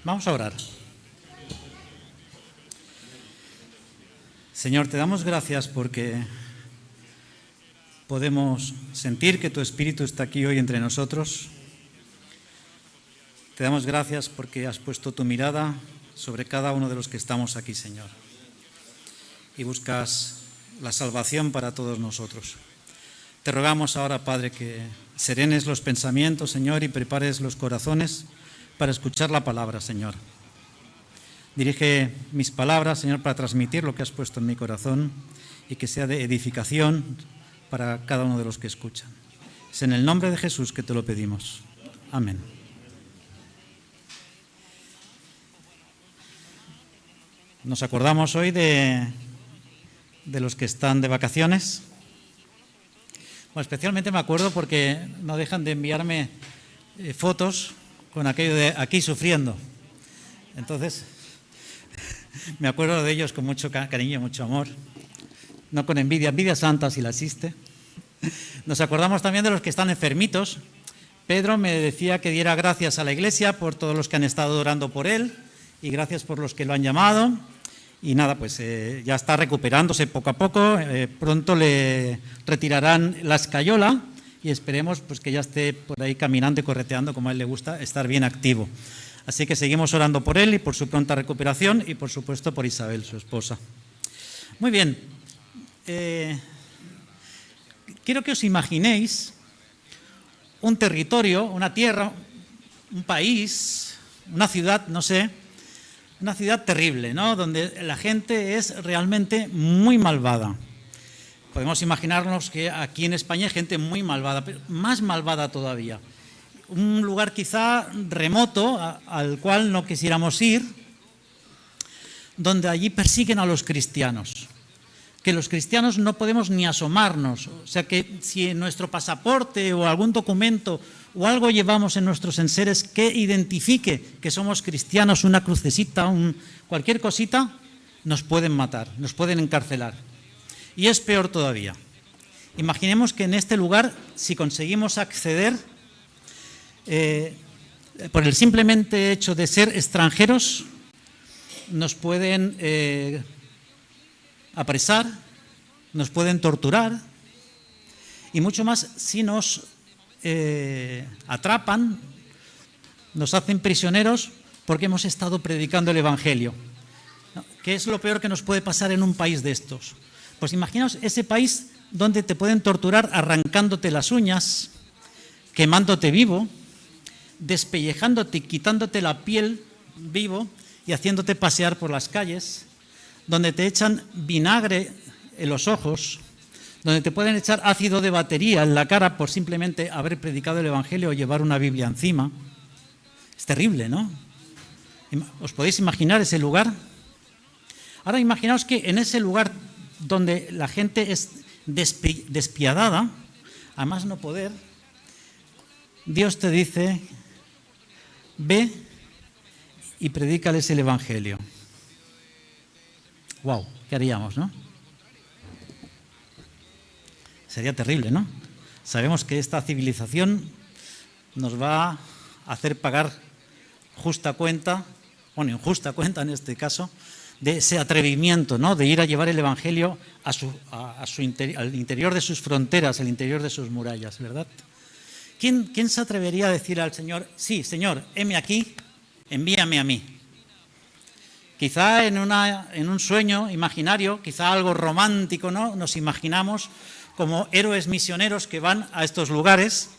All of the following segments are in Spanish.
Vamos a orar. Señor, te damos gracias porque podemos sentir que tu Espíritu está aquí hoy entre nosotros. Te damos gracias porque has puesto tu mirada sobre cada uno de los que estamos aquí, Señor, y buscas la salvación para todos nosotros. Te rogamos ahora, Padre, que serenes los pensamientos, Señor, y prepares los corazones para escuchar la palabra, Señor. Dirige mis palabras, Señor, para transmitir lo que has puesto en mi corazón y que sea de edificación para cada uno de los que escuchan. Es en el nombre de Jesús que te lo pedimos. Amén. Nos acordamos hoy de los que están de vacaciones. Bueno, especialmente me acuerdo porque no dejan de enviarme fotos con aquello de aquí sufriendo. Entonces, me acuerdo de ellos con mucho cariño, mucho amor. No con envidia, envidia santa si la existe. Nos acordamos también de los que están enfermitos. Pedro me decía que diera gracias a la Iglesia por todos los que han estado orando por él y gracias por los que lo han llamado. Y nada, pues ya está recuperándose poco a poco. Pronto le retirarán la escayola y esperemos pues que ya esté por ahí caminando y correteando como a él le gusta, estar bien activo. Así que seguimos orando por él y por su pronta recuperación y por supuesto por Isabel, su esposa. Muy bien. Quiero que os imaginéis un territorio, una tierra, un país, una ciudad, no sé, una ciudad terrible, ¿no? Donde la gente es realmente muy malvada. Podemos imaginarnos que aquí en España hay gente muy malvada, pero más malvada todavía. Un lugar quizá remoto al cual no quisiéramos ir, donde allí persiguen a los cristianos. Que los cristianos no podemos ni asomarnos. O sea que si en nuestro pasaporte o algún documento o algo llevamos en nuestros enseres que identifique que somos cristianos, una crucecita, cualquier cosita, nos pueden matar, nos pueden encarcelar. Y es peor todavía. Imaginemos que en este lugar, si conseguimos acceder, por el simplemente hecho de ser extranjeros, nos pueden apresar, nos pueden torturar y mucho más si nos atrapan, nos hacen prisioneros porque hemos estado predicando el Evangelio. ¿Qué es lo peor que nos puede pasar en un país de estos? Pues imaginaos ese país donde te pueden torturar arrancándote las uñas, quemándote vivo, despellejándote, quitándote la piel vivo y haciéndote pasear por las calles, donde te echan vinagre en los ojos, donde te pueden echar ácido de batería en la cara por simplemente haber predicado el Evangelio o llevar una Biblia encima. Es terrible, ¿no? ¿Os podéis imaginar ese lugar? Ahora imaginaos que en ese lugar donde la gente es despiadada, a más no poder, Dios te dice, ve y predícales el Evangelio. Wow, ¿qué haríamos, no? Sería terrible, ¿no? Sabemos que esta civilización nos va a hacer pagar justa cuenta, bueno, injusta cuenta en este caso, de ese atrevimiento, ¿no? De ir a llevar el Evangelio al interior de sus fronteras, al interior de sus murallas, ¿verdad? ¿Quién se atrevería a decir al Señor, sí, Señor, heme aquí, envíame a mí? Quizá en un sueño imaginario, quizá algo romántico, ¿no? Nos imaginamos como héroes misioneros que van a estos lugares,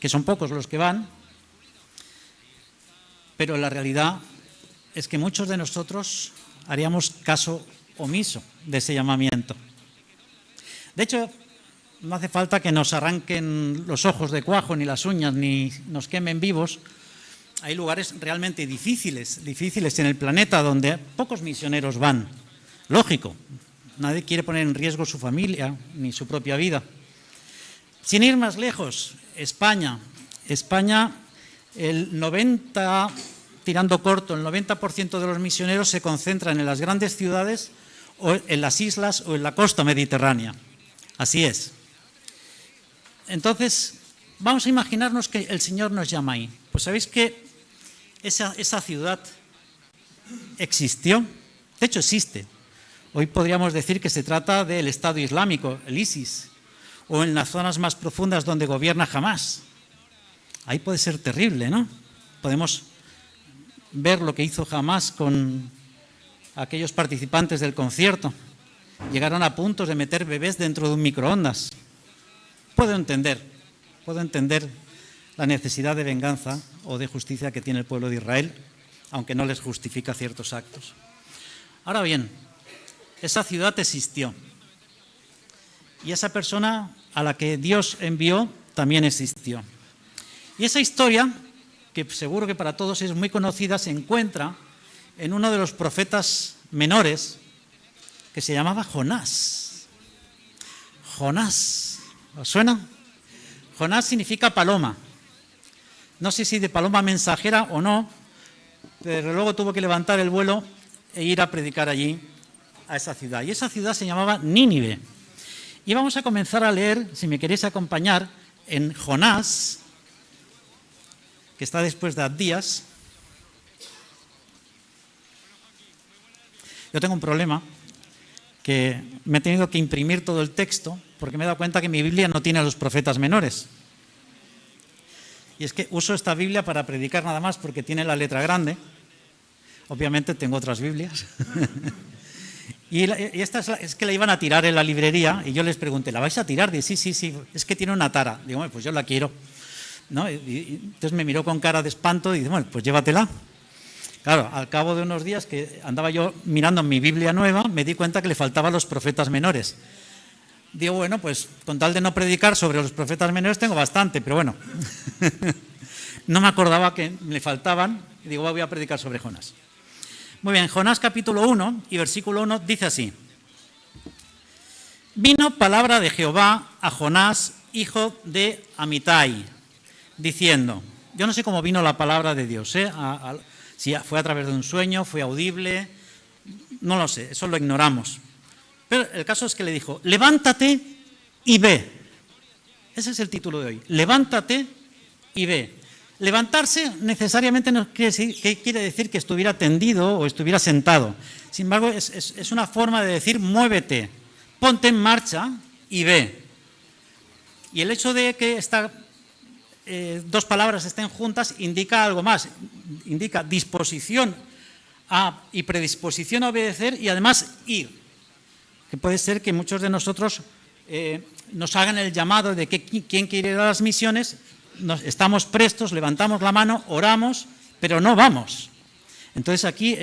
que son pocos los que van, pero la realidad es que muchos de nosotros haríamos caso omiso de ese llamamiento. De hecho, no hace falta que nos arranquen los ojos de cuajo, ni las uñas, ni nos quemen vivos. Hay lugares realmente difíciles en el planeta donde pocos misioneros van. Lógico, nadie quiere poner en riesgo su familia ni su propia vida. Sin ir más lejos, España, el 90%, tirando corto, el 90% de los misioneros se concentran en las grandes ciudades o en las islas o en la costa mediterránea. Así es. Entonces, vamos a imaginarnos que el Señor nos llama ahí. Pues sabéis que esa ciudad existió, de hecho existe. Hoy podríamos decir que se trata del Estado Islámico, el ISIS, o en las zonas más profundas donde gobierna Hamás. Ahí puede ser terrible, ¿no? Podemos ver lo que hizo Hamás con aquellos participantes del concierto. Llegaron a puntos de meter bebés dentro de un microondas. Puedo entender la necesidad de venganza o de justicia que tiene el pueblo de Israel, aunque no les justifica ciertos actos. Ahora bien, esa ciudad existió y esa persona a la que Dios envió también existió. Y esa historia, que seguro que para todos es muy conocida, se encuentra en uno de los profetas menores que se llamaba Jonás. Jonás, ¿os suena? Jonás significa paloma. No sé si de paloma mensajera o no, pero luego tuvo que levantar el vuelo e ir a predicar allí, a esa ciudad. Y esa ciudad se llamaba Nínive. Y vamos a comenzar a leer, si me queréis acompañar, en Jonás, que está después de Abdías. Yo tengo un problema, que me he tenido que imprimir todo el texto, porque me he dado cuenta que mi Biblia no tiene a los profetas menores. Y es que uso esta Biblia para predicar nada más, porque tiene la letra grande. Obviamente tengo otras Biblias. Y esta es que la iban a tirar en la librería, y yo les pregunté, ¿la vais a tirar? Dice, sí, es que tiene una tara. Digo, bueno, pues yo la quiero, ¿no? Y entonces me miró con cara de espanto y dice, bueno, pues llévatela. Claro, al cabo de unos días que andaba yo mirando mi Biblia nueva, me di cuenta que le faltaban los profetas menores. Digo, bueno, pues con tal de no predicar sobre los profetas menores tengo bastante, pero bueno, no me acordaba que me faltaban, y digo, voy a predicar sobre Jonás. Muy bien, Jonás capítulo 1 y versículo 1 dice así: Vino palabra de Jehová a Jonás, hijo de Amitai, diciendo, yo no sé cómo vino la palabra de Dios, si fue a través de un sueño, fue audible, no lo sé, eso lo ignoramos. Pero el caso es que le dijo, levántate y ve. Ese es el título de hoy, levántate y ve. Levantarse necesariamente no quiere decir que estuviera tendido o estuviera sentado. Sin embargo, es una forma de decir muévete, ponte en marcha y ve. Y el hecho de que estas dos palabras estén juntas indica algo más, indica disposición y predisposición a obedecer y además ir. Que puede ser que muchos de nosotros nos hagan el llamado de que quién quiere ir a las misiones, estamos prestos, levantamos la mano, oramos, pero no vamos. Entonces aquí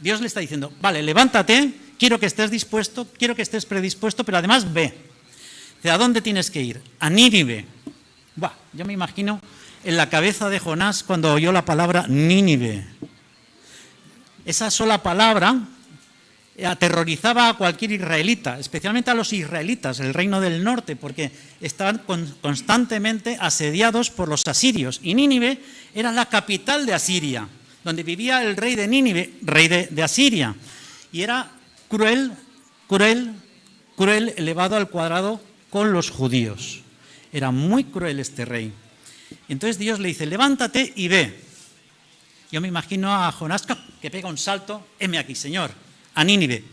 Dios le está diciendo, vale, levántate, quiero que estés dispuesto, quiero que estés predispuesto, pero además ve. ¿A dónde tienes que ir? A Nínive. Yo me imagino en la cabeza de Jonás cuando oyó la palabra Nínive. Esa sola palabra aterrorizaba a cualquier israelita, especialmente a los israelitas, el reino del norte, porque estaban constantemente asediados por los asirios. Y Nínive era la capital de Asiria, donde vivía el rey de Nínive, rey de Asiria. Y era cruel, elevado al cuadrado con los judíos. Era muy cruel este rey. Entonces Dios le dice, levántate y ve. Yo me imagino a Jonás que pega un salto, heme aquí, Señor, a Nínive.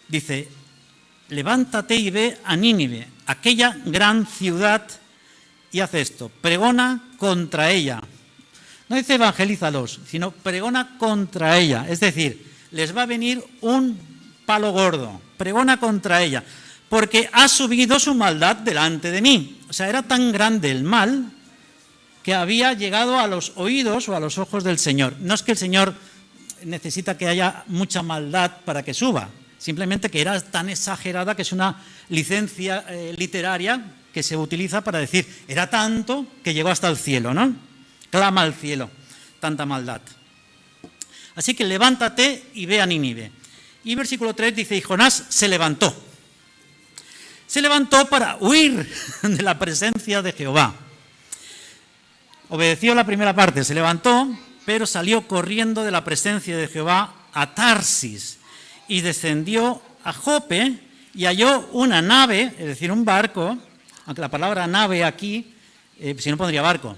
Dice, levántate y ve a Nínive, aquella gran ciudad, y haz esto, pregona contra ella. No dice evangelízalos, sino pregona contra ella. Es decir, les va a venir un palo gordo, pregona contra ella, porque ha subido su maldad delante de mí. O sea, era tan grande el mal que había llegado a los oídos o a los ojos del Señor. No es que el Señor necesita que haya mucha maldad para que suba, simplemente que era tan exagerada que es una licencia literaria que se utiliza para decir, era tanto que llegó hasta el cielo, ¿no? Clama al cielo, tanta maldad. Así que levántate y ve a Nínive. Y versículo 3 dice, y Jonás se levantó. Se levantó para huir de la presencia de Jehová. Obedeció la primera parte, se levantó, pero salió corriendo de la presencia de Jehová a Tarsis y descendió a Jope y halló una nave, es decir, un barco, aunque la palabra nave aquí, si no pondría barco,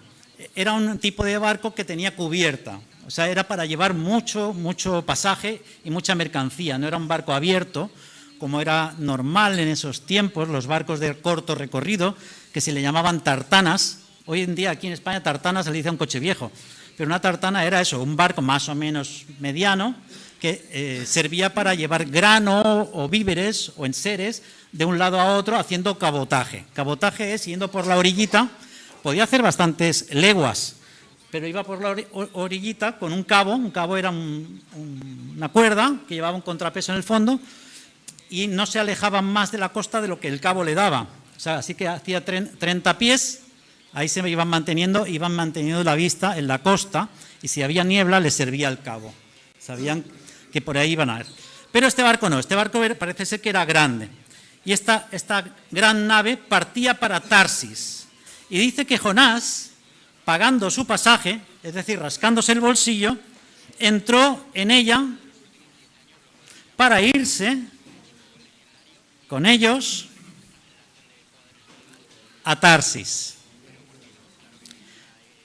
era un tipo de barco que tenía cubierta, o sea, era para llevar mucho pasaje y mucha mercancía, no era un barco abierto, como era normal en esos tiempos, los barcos de corto recorrido, que se le llamaban tartanas. Hoy en día aquí en España tartana se le dice a un coche viejo, pero una tartana era eso, un barco más o menos mediano que servía para llevar grano o víveres o enseres de un lado a otro haciendo cabotaje. Cabotaje es yendo por la orillita, podía hacer bastantes leguas, pero iba por la orillita con un cabo era una cuerda que llevaba un contrapeso en el fondo y no se alejaban más de la costa de lo que el cabo le daba. O sea, así que hacía 30 pies, ahí se iban manteniendo la vista en la costa y si había niebla les servía el cabo. Sabían que por ahí iban a ver. Pero este barco no, este barco parece ser que era grande. Y esta gran nave partía para Tarsis. Y dice que Jonás, pagando su pasaje, es decir, rascándose el bolsillo, entró en ella para irse con ellos a Tarsis,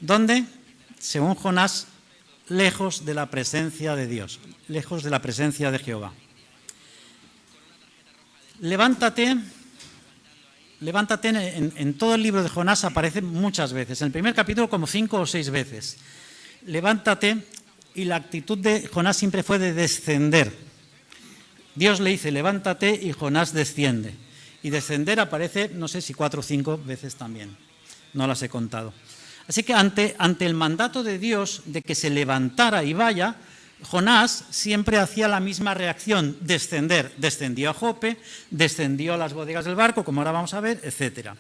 donde, según Jonás, lejos de la presencia de Dios, lejos de la presencia de Jehová. Levántate en todo el libro de Jonás aparece muchas veces, en el primer capítulo como 5 o 6 veces. Levántate, y la actitud de Jonás siempre fue de descender. Dios le dice, levántate, y Jonás desciende. Y descender aparece, no sé si 4 o 5 veces también, no las he contado. Así que ante el mandato de Dios de que se levantara y vaya, Jonás siempre hacía la misma reacción, descender. Descendió a Jope, descendió a las bodegas del barco, como ahora vamos a ver, etc.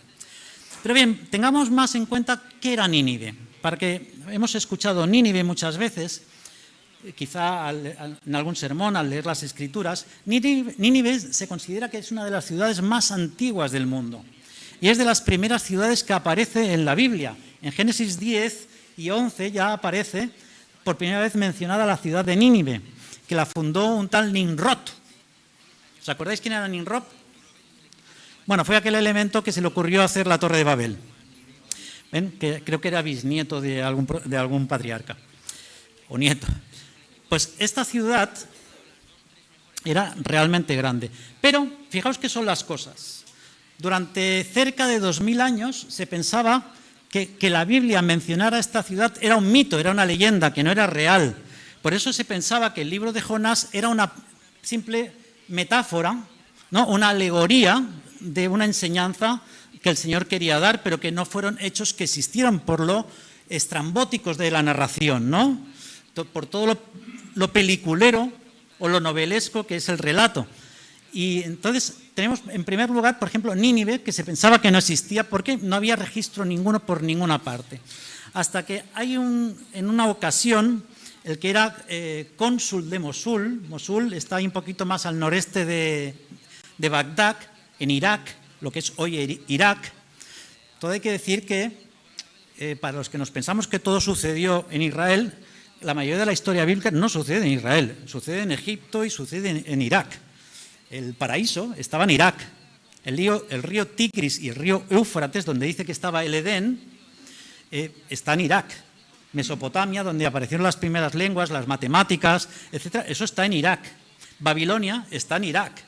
Pero bien, tengamos más en cuenta qué era Nínive, porque hemos escuchado Nínive muchas veces, quizá en algún sermón al leer las Escrituras. Nínive se considera que es una de las ciudades más antiguas del mundo y es de las primeras ciudades que aparece en la Biblia. En Génesis 10 y 11 ya aparece por primera vez mencionada la ciudad de Nínive, que la fundó un tal Nimrod. ¿Os acordáis quién era Nimrod? Bueno, fue aquel elemento que se le ocurrió hacer la Torre de Babel. ¿Ven? Que creo que era bisnieto de algún patriarca o nieto. Pues esta ciudad era realmente grande. Pero fijaos qué son las cosas. Durante cerca de 2000 años se pensaba que la Biblia mencionara esta ciudad era un mito, era una leyenda, que no era real. Por eso se pensaba que el libro de Jonás era una simple metáfora, ¿no? Una alegoría de una enseñanza que el Señor quería dar, pero que no fueron hechos que existieron por lo estrambóticos de la narración, ¿no? Por todo lo peliculero o lo novelesco que es el relato. Y entonces tenemos en primer lugar, por ejemplo, Nínive, que se pensaba que no existía porque no había registro ninguno por ninguna parte. Hasta que hay en una ocasión, el que era cónsul de Mosul, Mosul está ahí un poquito más al noreste de Bagdad, en Irak, lo que es hoy Irak. Todo hay que decir que, para los que nos pensamos que todo sucedió en Israel, la mayoría de la historia bíblica no sucede en Israel, sucede en Egipto y sucede en Irak. El paraíso estaba en Irak. El río Tigris y el río Éufrates, donde dice que estaba el Edén, está en Irak. Mesopotamia, donde aparecieron las primeras lenguas, las matemáticas, etc., eso está en Irak. Babilonia está en Irak.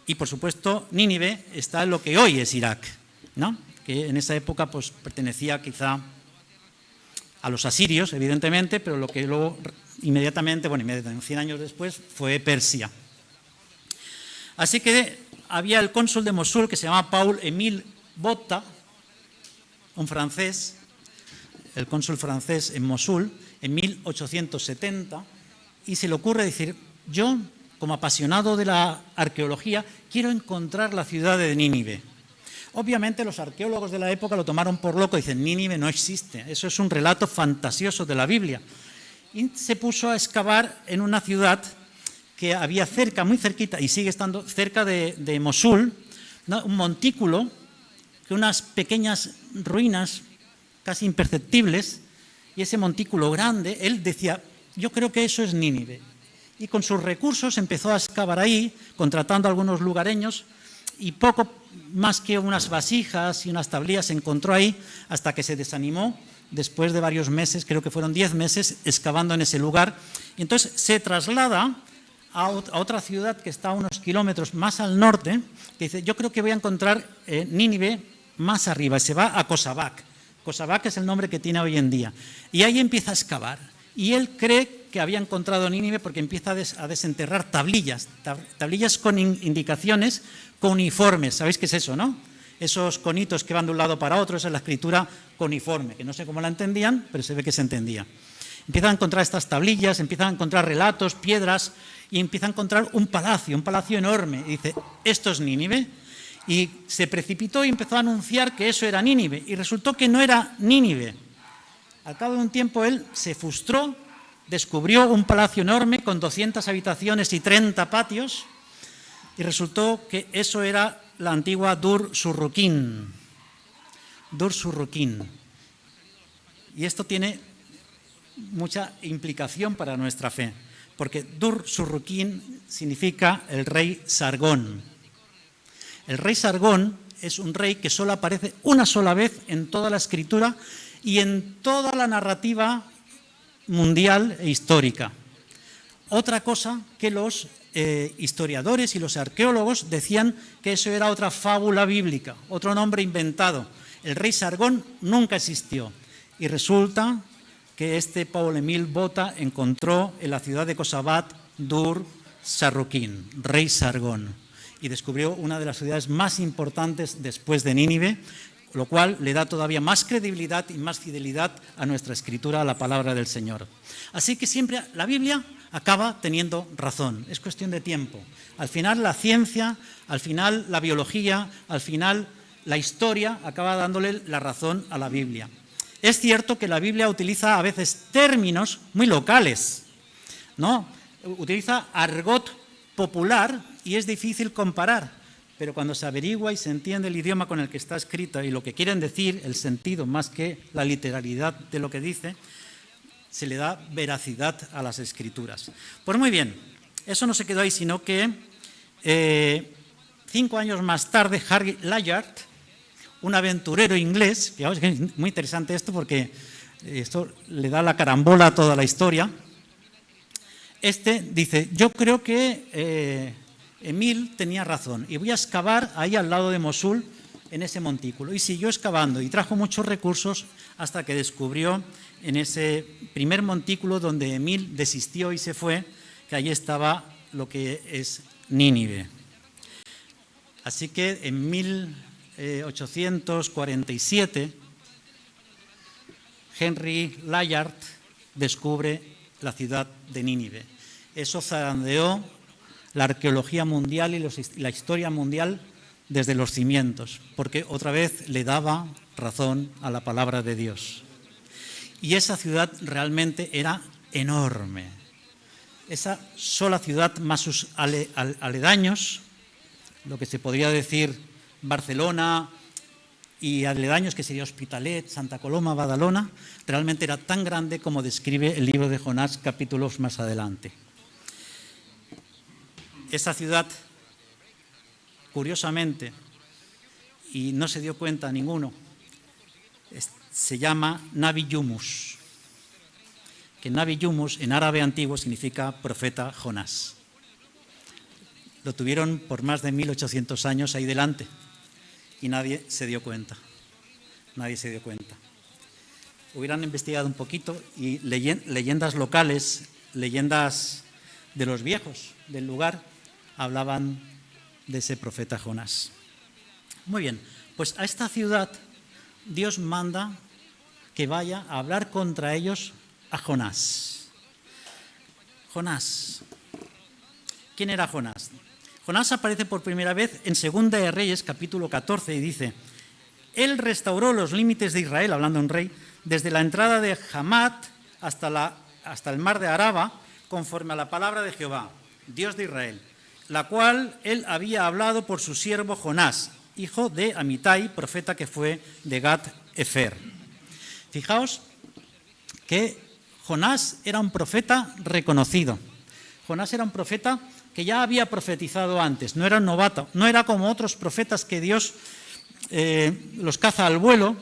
Y, por supuesto, Nínive está en lo que hoy es Irak, ¿no? Que en esa época pues, pertenecía quizá a los asirios, evidentemente, pero lo que luego inmediatamente, 100 años después, fue Persia. Así que había el cónsul de Mosul que se llamaba Paul-Émile Botta, un francés, el cónsul francés en Mosul, en 1870, y se le ocurre decir, yo, como apasionado de la arqueología, quiero encontrar la ciudad de Nínive. Obviamente los arqueólogos de la época lo tomaron por loco y dicen, Nínive no existe, eso es un relato fantasioso de la Biblia. Y se puso a excavar en una ciudad que había cerca, muy cerquita, y sigue estando cerca de Mosul, ¿no? Un montículo, que unas pequeñas ruinas casi imperceptibles, y ese montículo grande, él decía, yo creo que eso es Nínive. Y con sus recursos empezó a excavar ahí, contratando a algunos lugareños, y poco más que unas vasijas y unas tablillas se encontró ahí, hasta que se desanimó después de varios meses, creo que fueron 10 meses, excavando en ese lugar. Y entonces se traslada a otra ciudad que está a unos kilómetros más al norte, que dice, yo creo que voy a encontrar Nínive más arriba, y se va a Kosabac. Kosabac es el nombre que tiene hoy en día. Y ahí empieza a excavar. Y él cree que había encontrado Nínive porque empieza a desenterrar tablillas, tablillas con indicaciones cuneiformes. ¿Sabéis qué es eso, no? Esos conitos que van de un lado para otro, esa es la escritura cuneiforme, que no sé cómo la entendían, pero se ve que se entendía. Empiezan a encontrar estas tablillas, empiezan a encontrar relatos, piedras, y empieza a encontrar un palacio enorme. Y dice, esto es Nínive. Y se precipitó y empezó a anunciar que eso era Nínive. Y resultó que no era Nínive. Al cabo de un tiempo él se frustró, descubrió un palacio enorme con 200 habitaciones y 30 patios. Y resultó que eso era la antigua Dur-Surruquín. Dur-Surruquín. Y esto tiene mucha implicación para nuestra fe, porque Dur-Surruquín significa el rey Sargón. El rey Sargón es un rey que solo aparece una sola vez en toda la escritura y en toda la narrativa mundial e histórica. Otra cosa que los historiadores y los arqueólogos decían que eso era otra fábula bíblica, otro nombre inventado. El rey Sargón nunca existió y resulta que Paul-Émile Botta encontró en la ciudad de Kosabat Dur-Sarruquín, rey Sargón, y descubrió una de las ciudades más importantes después de Nínive, lo cual le da todavía más credibilidad y más fidelidad a nuestra escritura, a la palabra del Señor. Así que siempre la Biblia acaba teniendo razón, es cuestión de tiempo. Al final la ciencia, al final la biología, al final la historia acaba dándole la razón a la Biblia. Es cierto que la Biblia utiliza a veces términos muy locales, ¿no? Utiliza argot popular y es difícil comparar, pero cuando se averigua y se entiende el idioma con el que está escrita y lo que quieren decir, el sentido más que la literalidad de lo que dice, se le da veracidad a las escrituras. Pues muy bien, eso no se quedó ahí, sino que 5 años más tarde, Harry Layard, un aventurero inglés, fijaos que es muy interesante esto porque esto le da la carambola a toda la historia, dice, yo creo que Emil tenía razón y voy a excavar ahí al lado de Mosul, en ese montículo. Y siguió excavando y trajo muchos recursos hasta que descubrió en ese primer montículo donde Emil desistió y se fue, que allí estaba lo que es Nínive. Así que en 1847 Henry Layard descubre la ciudad de Nínive. Eso zarandeó la arqueología mundial y la historia mundial desde los cimientos, porque otra vez le daba razón a la palabra de Dios. Y esa ciudad realmente era enorme. Esa sola ciudad más sus aledaños, lo que se podría decir Barcelona y aledaños, que sería Hospitalet, Santa Coloma, Badalona, realmente era tan grande como describe el libro de Jonás capítulos más adelante. Esa ciudad, curiosamente, y no se dio cuenta ninguno, se llama Nabi Yumus, que Nabi Yumus en árabe antiguo significa profeta Jonás. Lo tuvieron por más de 1800 años ahí delante y nadie se dio cuenta. Nadie se dio cuenta. Hubieran investigado un poquito y leyendas locales, leyendas de los viejos del lugar, hablaban de ese profeta Jonás. Muy bien, pues a esta ciudad Dios manda que vaya a hablar contra ellos a Jonás. Jonás. ¿Quién era Jonás? Jonás aparece por primera vez en Segunda de Reyes, capítulo 14, y dice: Él restauró los límites de Israel, hablando un rey, desde la entrada de Hamat hasta el mar de Araba, conforme a la palabra de Jehová, Dios de Israel, la cual él había hablado por su siervo Jonás, hijo de Amitai, profeta que fue de Gat-Efer. Fijaos que Jonás era un profeta reconocido. Jonás era un profeta que ya había profetizado antes, no era un novato, no era como otros profetas que Dios los caza al vuelo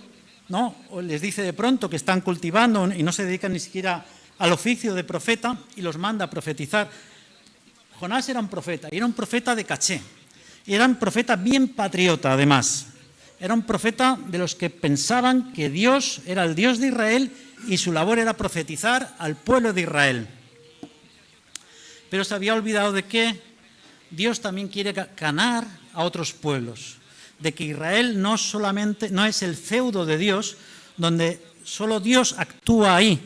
¿no? O les dice de pronto que están cultivando y no se dedican ni siquiera al oficio de profeta y los manda a profetizar. Jonás era un profeta, y era un profeta de caché, y era un profeta bien patriota además. Era un profeta de los que pensaban que Dios era el Dios de Israel y su labor era profetizar al pueblo de Israel. Pero se había olvidado de que Dios también quiere ganar a otros pueblos, de que Israel no es el feudo de Dios, donde solo Dios actúa ahí,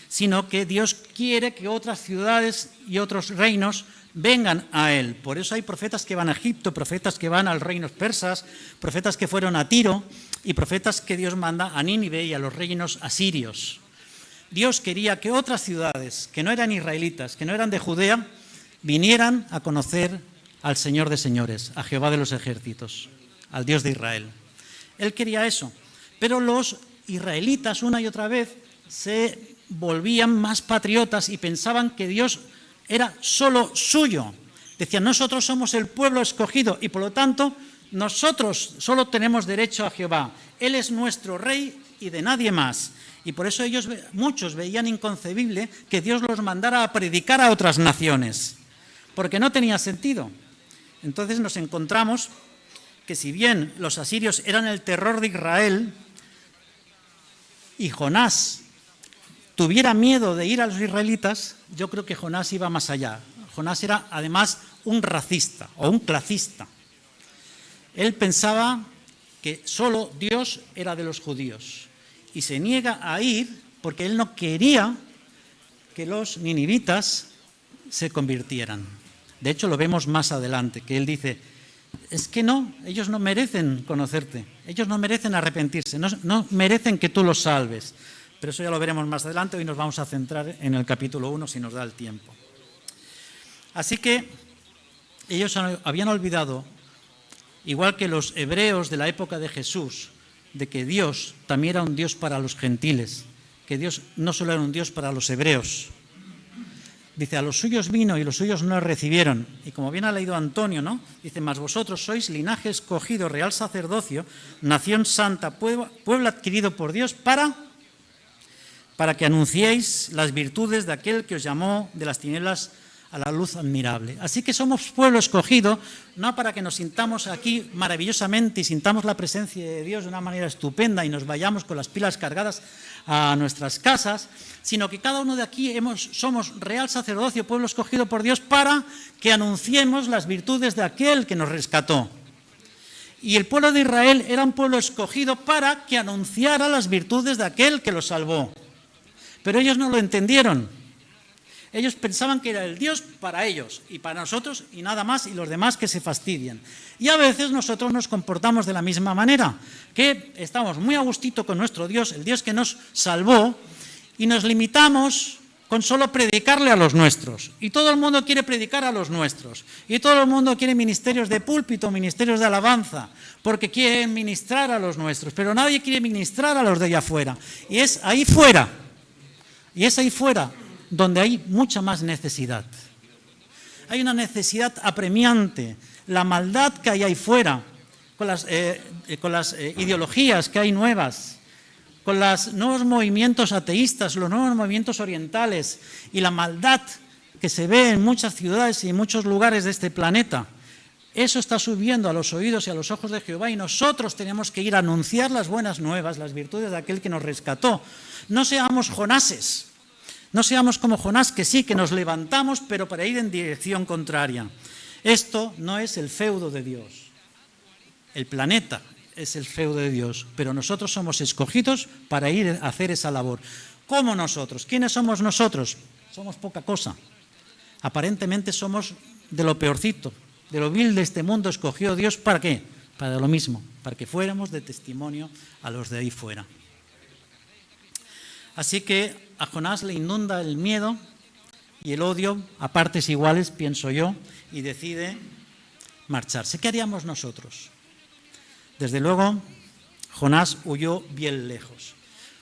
sino que Dios quiere que otras ciudades y otros reinos vengan a Él. Por eso hay profetas que van a Egipto, profetas que van a los reinos persas, profetas que fueron a Tiro y profetas que Dios manda a Nínive y a los reinos asirios. Dios quería que otras ciudades, que no eran israelitas, que no eran de Judea, vinieran a conocer al Señor de señores, a Jehová de los ejércitos, al Dios de Israel. Él quería eso, pero los israelitas una y otra vez se volvían más patriotas y pensaban que Dios era solo suyo. Decían, nosotros somos el pueblo escogido y por lo tanto nosotros solo tenemos derecho a Jehová. Él es nuestro rey y de nadie más. Y por eso muchos veían inconcebible que Dios los mandara a predicar a otras naciones, porque no tenía sentido. Entonces nos encontramos que si bien los asirios eran el terror de Israel y Jonás tuviera miedo de ir a los israelitas, yo creo que Jonás iba más allá. Jonás era además un racista o un clasista. Él pensaba que solo Dios era de los judíos y se niega a ir porque él no quería que los ninivitas se convirtieran. De hecho, lo vemos más adelante, que él dice, es que no, ellos no merecen conocerte, ellos no merecen arrepentirse, no merecen que tú los salves. Pero eso ya lo veremos más adelante, hoy nos vamos a centrar en el capítulo 1 si nos da el tiempo. Así que ellos habían olvidado, igual que los hebreos de la época de Jesús, de que Dios también era un Dios para los gentiles, que Dios no solo era un Dios para los hebreos. Dice, a los suyos vino y los suyos no le recibieron. Y como bien ha leído Antonio, ¿no? Dice, mas vosotros sois linaje escogido, real sacerdocio, nación santa, pueblo adquirido por Dios para que anunciéis las virtudes de aquel que os llamó de las tinieblas a la luz admirable. Así que somos pueblo escogido, no para que nos sintamos aquí maravillosamente y sintamos la presencia de Dios de una manera estupenda y nos vayamos con las pilas cargadas a nuestras casas, sino que cada uno de aquí somos real sacerdocio, pueblo escogido por Dios, para que anunciemos las virtudes de aquel que nos rescató. Y el pueblo de Israel era un pueblo escogido para que anunciara las virtudes de aquel que los salvó. Pero ellos no lo entendieron. Ellos pensaban que era el Dios para ellos y para nosotros y nada más, y los demás que se fastidian. Y a veces nosotros nos comportamos de la misma manera, que estamos muy a gustito con nuestro Dios, el Dios que nos salvó, y nos limitamos con solo predicarle a los nuestros. Y todo el mundo quiere predicar a los nuestros. Y todo el mundo quiere ministerios de púlpito, ministerios de alabanza, porque quieren ministrar a los nuestros. Pero nadie quiere ministrar a los de allá afuera. Y es ahí fuera. Y es ahí fuera donde hay mucha más necesidad. Hay una necesidad apremiante. La maldad que hay ahí fuera, con las ideologías que hay nuevas, con los nuevos movimientos ateístas, los nuevos movimientos orientales y la maldad que se ve en muchas ciudades y en muchos lugares de este planeta, eso está subiendo a los oídos y a los ojos de Jehová y nosotros tenemos que ir a anunciar las buenas nuevas, las virtudes de aquel que nos rescató. No seamos Jonases. No seamos como Jonás, que sí, que nos levantamos, pero para ir en dirección contraria. Esto no es el feudo de Dios. El planeta es el feudo de Dios, pero nosotros somos escogidos para ir a hacer esa labor. ¿Cómo nosotros? ¿Quiénes somos nosotros? Somos poca cosa. Aparentemente somos de lo peorcito, de lo vil de este mundo escogió Dios. ¿Para qué? Para lo mismo, para que fuéramos de testimonio a los de ahí fuera. Así que a Jonás le inunda el miedo y el odio a partes iguales, pienso yo, y decide marcharse. ¿Qué haríamos nosotros? Desde luego, Jonás huyó bien lejos.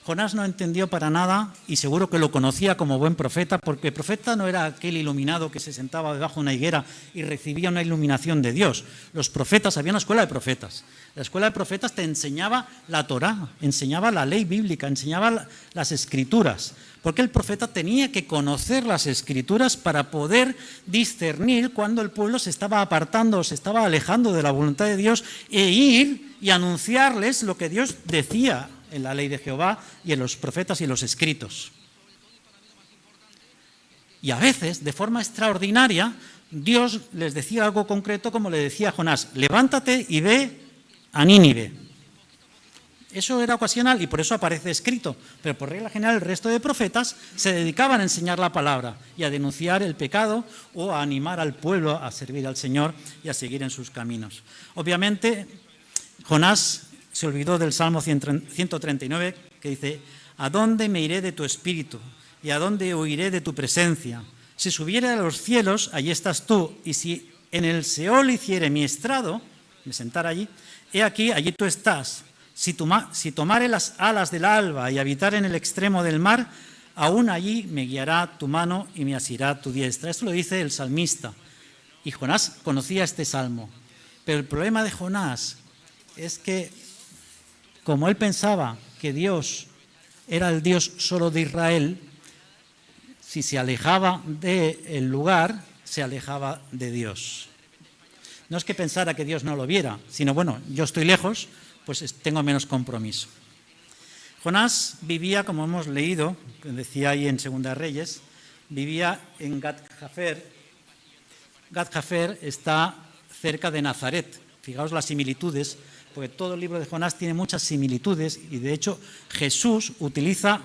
Jonás no entendió para nada, y seguro que lo conocía como buen profeta, porque el profeta no era aquel iluminado que se sentaba debajo de una higuera y recibía una iluminación de Dios. Los profetas, había una escuela de profetas. La escuela de profetas te enseñaba la Torá, enseñaba la ley bíblica, enseñaba las escrituras, porque el profeta tenía que conocer las escrituras para poder discernir cuando el pueblo se estaba apartando o se estaba alejando de la voluntad de Dios e ir y anunciarles lo que Dios decía en la ley de Jehová y en los profetas y los escritos. Y a veces, de forma extraordinaria, Dios les decía algo concreto, como le decía a Jonás: levántate y ve a Nínive. Eso era ocasional y por eso aparece escrito, pero por regla general el resto de profetas se dedicaban a enseñar la palabra y a denunciar el pecado o a animar al pueblo a servir al Señor y a seguir en sus caminos. Obviamente, Jonás se olvidó del Salmo 139, que dice: ¿a dónde me iré de tu espíritu? ¿Y a dónde huiré de tu presencia? Si subiere a los cielos, allí estás tú, y si en el Seol hiciere mi estrado, me sentara allí, he aquí, allí tú estás. Si tomare las alas del alba y habitar en el extremo del mar, aún allí me guiará tu mano y me asirá tu diestra. Esto lo dice el salmista. Y Jonás conocía este salmo. Pero el problema de Jonás es que, como él pensaba que Dios era el Dios solo de Israel, si se alejaba del lugar, se alejaba de Dios. No es que pensara que Dios no lo viera, sino, bueno, yo estoy lejos, pues tengo menos compromiso. Jonás vivía, como hemos leído, que decía ahí en Segunda Reyes, vivía en Gat-Jafer. Gat-Jafer está cerca de Nazaret. Fijaos las similitudes, porque todo el libro de Jonás tiene muchas similitudes y de hecho Jesús utiliza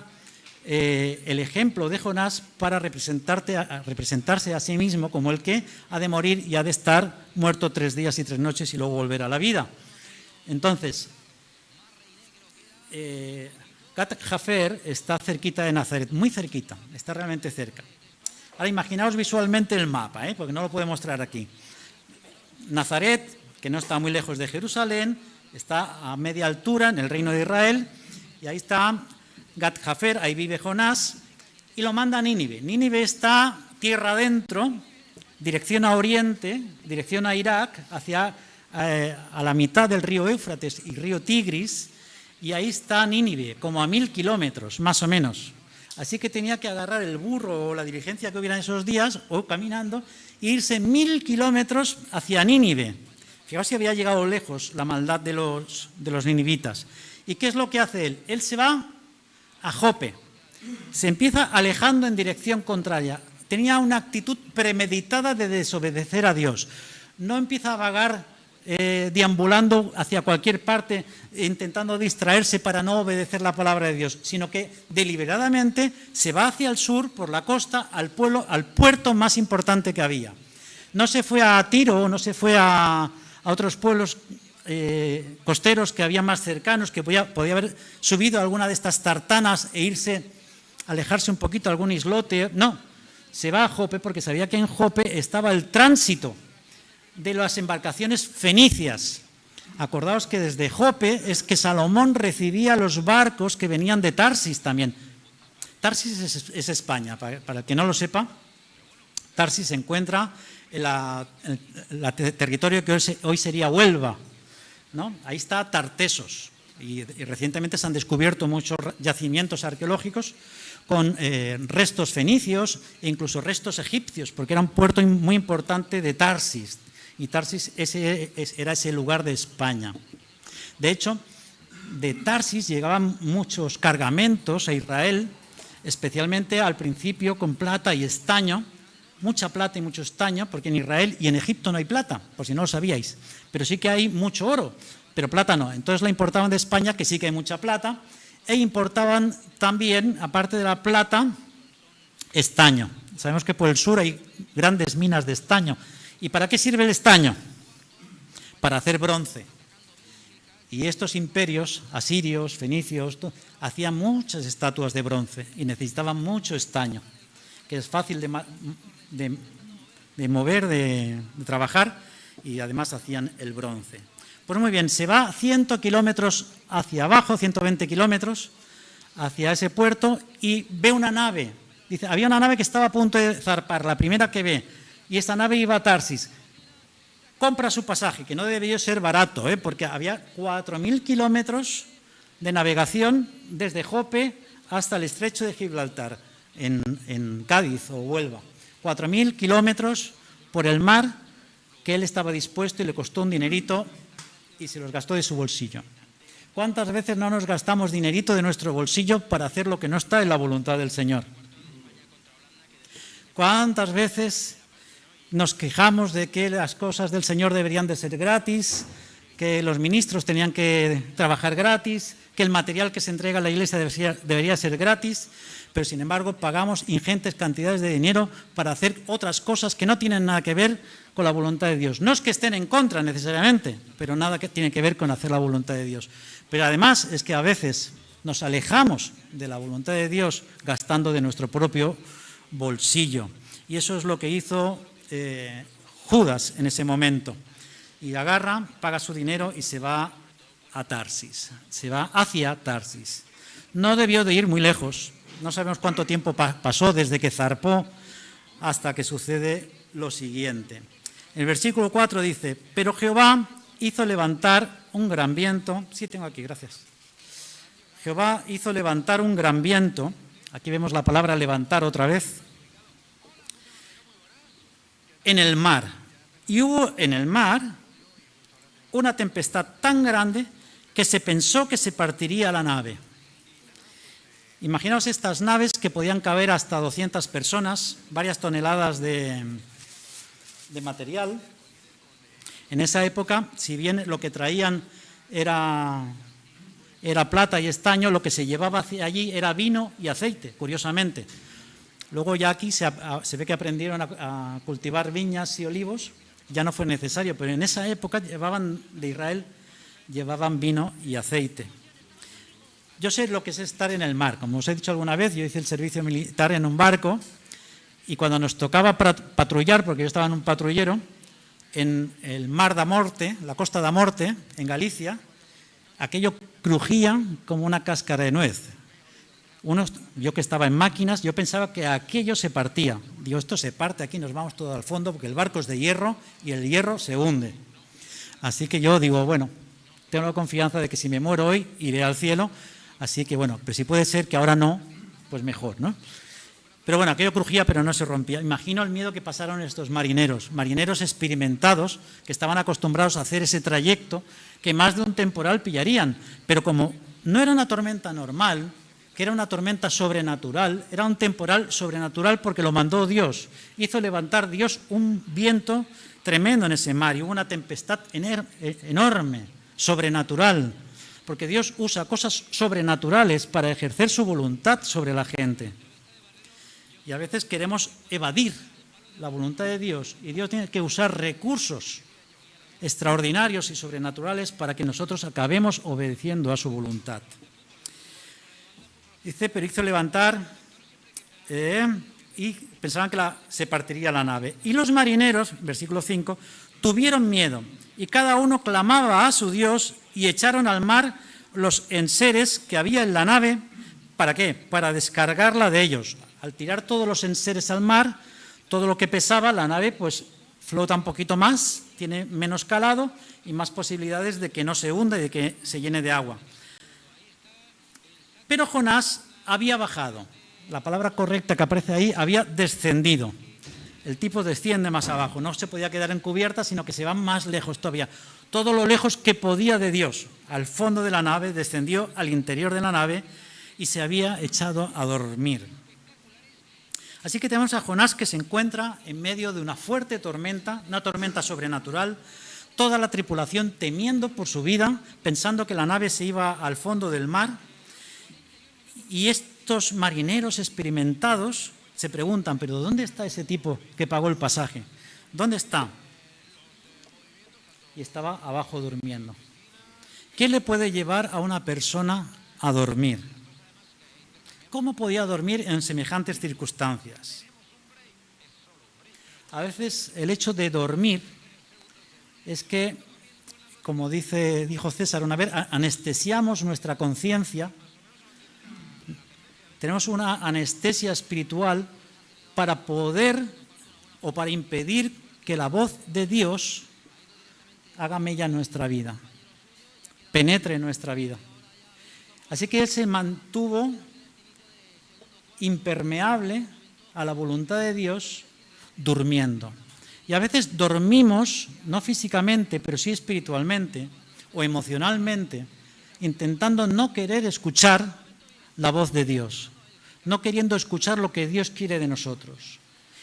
el ejemplo de Jonás para representarse a sí mismo como el que ha de morir y ha de estar muerto 3 días y 3 noches y luego volver a la vida. Entonces, Gat-Jafer está cerquita de Nazaret, muy cerquita, está realmente cerca. Ahora imaginaos visualmente el mapa, porque no lo puedo mostrar aquí. Nazaret, que no está muy lejos de Jerusalén, está a media altura en el reino de Israel, y ahí está Gat-Jafer, ahí vive Jonás, y lo manda a Nínive. Nínive está tierra adentro, dirección a oriente, dirección a Irak, hacia a la mitad del río Éufrates y río Tigris, y ahí está Nínive, como a 1000 kilómetros, más o menos. Así que tenía que agarrar el burro o la diligencia que hubiera en esos días, o caminando, e irse 1000 kilómetros hacia Nínive. Fijaos si había llegado lejos la maldad de los ninivitas. ¿Y qué es lo que hace él? Él se va a Jope, se empieza alejando en dirección contraria. Tenía una actitud premeditada de desobedecer a Dios. No empieza a vagar deambulando hacia cualquier parte, intentando distraerse para no obedecer la palabra de Dios, sino que deliberadamente se va hacia el sur, por la costa, al puerto más importante que había. No se fue a Tiro, no se fue a otros pueblos costeros que había más cercanos, que podía haber subido a alguna de estas tartanas e irse, alejarse un poquito a algún islote. No, se va a Jope porque sabía que en Jope estaba el tránsito de las embarcaciones fenicias. Acordaos que desde Jope es que Salomón recibía los barcos que venían de Tarsis también. Tarsis es España, para el que no lo sepa. Tarsis se encuentra en el territorio que hoy sería Huelva, ¿no? Ahí está Tartesos, y recientemente se han descubierto muchos yacimientos arqueológicos con restos fenicios e incluso restos egipcios, porque era un puerto muy importante de Tarsis, y Tarsis era ese lugar de España. De hecho, de Tarsis llegaban muchos cargamentos a Israel, especialmente al principio con plata y estaño, mucha plata y mucho estaño, porque en Israel y en Egipto no hay plata, por si no lo sabíais, pero sí que hay mucho oro, pero plata no. Entonces la importaban de España, que sí que hay mucha plata, e importaban también, aparte de la plata, estaño. Sabemos que por el sur hay grandes minas de estaño. ¿Y para qué sirve el estaño? Para hacer bronce. Y estos imperios, asirios, fenicios, hacían muchas estatuas de bronce y necesitaban mucho estaño, que es fácil de mover, de trabajar, y además hacían el bronce. Pues muy bien, se va 100 kilómetros hacia abajo, 120 kilómetros, hacia ese puerto y ve una nave. Dice, había una nave que estaba a punto de zarpar, la primera que ve, y esta nave iba a Tarsis. Compra su pasaje, que no debió ser barato, porque había 4.000 kilómetros de navegación desde Jope hasta el estrecho de Gibraltar, en Cádiz o Huelva. 4.000 kilómetros por el mar que él estaba dispuesto y le costó un dinerito y se los gastó de su bolsillo. ¿Cuántas veces no nos gastamos dinerito de nuestro bolsillo para hacer lo que no está en la voluntad del Señor? ¿Cuántas veces nos quejamos de que las cosas del Señor deberían de ser gratis, que los ministros tenían que trabajar gratis, que el material que se entrega a la iglesia debería ser gratis, pero sin embargo pagamos ingentes cantidades de dinero para hacer otras cosas que no tienen nada que ver con la voluntad de Dios? No es que estén en contra necesariamente, pero nada que tiene que ver con hacer la voluntad de Dios. Pero además es que a veces nos alejamos de la voluntad de Dios gastando de nuestro propio bolsillo. Y eso es lo que hizo Judas en ese momento. Y agarra, paga su dinero y se va a Tarsis. Se va hacia Tarsis. No debió de ir muy lejos. No sabemos cuánto tiempo pasó desde que zarpó hasta que sucede lo siguiente. El versículo 4 dice, pero Jehová hizo levantar un gran viento. Sí, tengo aquí, gracias. Jehová hizo levantar un gran viento. Aquí vemos la palabra levantar otra vez. En el mar. Y hubo en el mar una tempestad tan grande que se pensó que se partiría la nave. Imaginaos estas naves que podían caber hasta 200 personas, varias toneladas de material. En esa época, si bien lo que traían era plata y estaño, lo que se llevaba hacia allí era vino y aceite, curiosamente. Luego ya aquí se ve que aprendieron a cultivar viñas y olivos, ya no fue necesario, pero en esa época de Israel llevaban vino y aceite. Yo sé lo que es estar en el mar. Como os he dicho alguna vez, yo hice el servicio militar en un barco y cuando nos tocaba patrullar, porque yo estaba en un patrullero, en el mar da Morte, la costa da Morte, en Galicia, aquello crujía como una cáscara de nuez. Yo que estaba en máquinas, yo pensaba que aquello se partía. Digo, esto se parte aquí, nos vamos todo al fondo porque el barco es de hierro y el hierro se hunde. Así que yo digo, bueno, tengo la confianza de que si me muero hoy, iré al cielo. Así que bueno, pero si puede ser que ahora no, pues mejor, ¿no? Pero bueno, aquello crujía pero no se rompía. Imagino el miedo que pasaron estos marineros experimentados que estaban acostumbrados a hacer ese trayecto que más de un temporal pillarían. Pero como no era una tormenta normal, que era una tormenta sobrenatural, era un temporal sobrenatural porque lo mandó Dios. Hizo levantar Dios un viento tremendo en ese mar y hubo una tempestad enorme, sobrenatural, porque Dios usa cosas sobrenaturales para ejercer su voluntad sobre la gente. Y a veces queremos evadir la voluntad de Dios y Dios tiene que usar recursos extraordinarios y sobrenaturales para que nosotros acabemos obedeciendo a su voluntad. Dice, pero hizo levantar y pensaban que se partiría la nave. Y los marineros, versículo 5, tuvieron miedo y cada uno clamaba a su Dios y echaron al mar los enseres que había en la nave. ¿Para qué? Para descargarla de ellos. Al tirar todos los enseres al mar, todo lo que pesaba, la nave pues flota un poquito más, tiene menos calado y más posibilidades de que no se hunda y de que se llene de agua. Pero Jonás había bajado. La palabra correcta que aparece ahí, había descendido. El tipo desciende más abajo, no se podía quedar en cubierta, sino que se va más lejos todavía. Todo lo lejos que podía de Dios. Al fondo de la nave, descendió al interior de la nave y se había echado a dormir. Así que tenemos a Jonás que se encuentra en medio de una fuerte tormenta, una tormenta sobrenatural, toda la tripulación temiendo por su vida, pensando que la nave se iba al fondo del mar. Y estos marineros experimentados se preguntan, ¿pero dónde está ese tipo que pagó el pasaje? ¿Dónde está? Y estaba abajo durmiendo. ¿Qué le puede llevar a una persona a dormir? ¿Cómo podía dormir en semejantes circunstancias? A veces el hecho de dormir es que, como dijo César una vez, anestesiamos nuestra conciencia, tenemos una anestesia espiritual para poder o para impedir que la voz de Dios haga mella en nuestra vida, penetre en nuestra vida. Así que él se mantuvo impermeable a la voluntad de Dios durmiendo. Y a veces dormimos, no físicamente, pero sí espiritualmente o emocionalmente, intentando no querer escuchar la voz de Dios, no queriendo escuchar lo que Dios quiere de nosotros.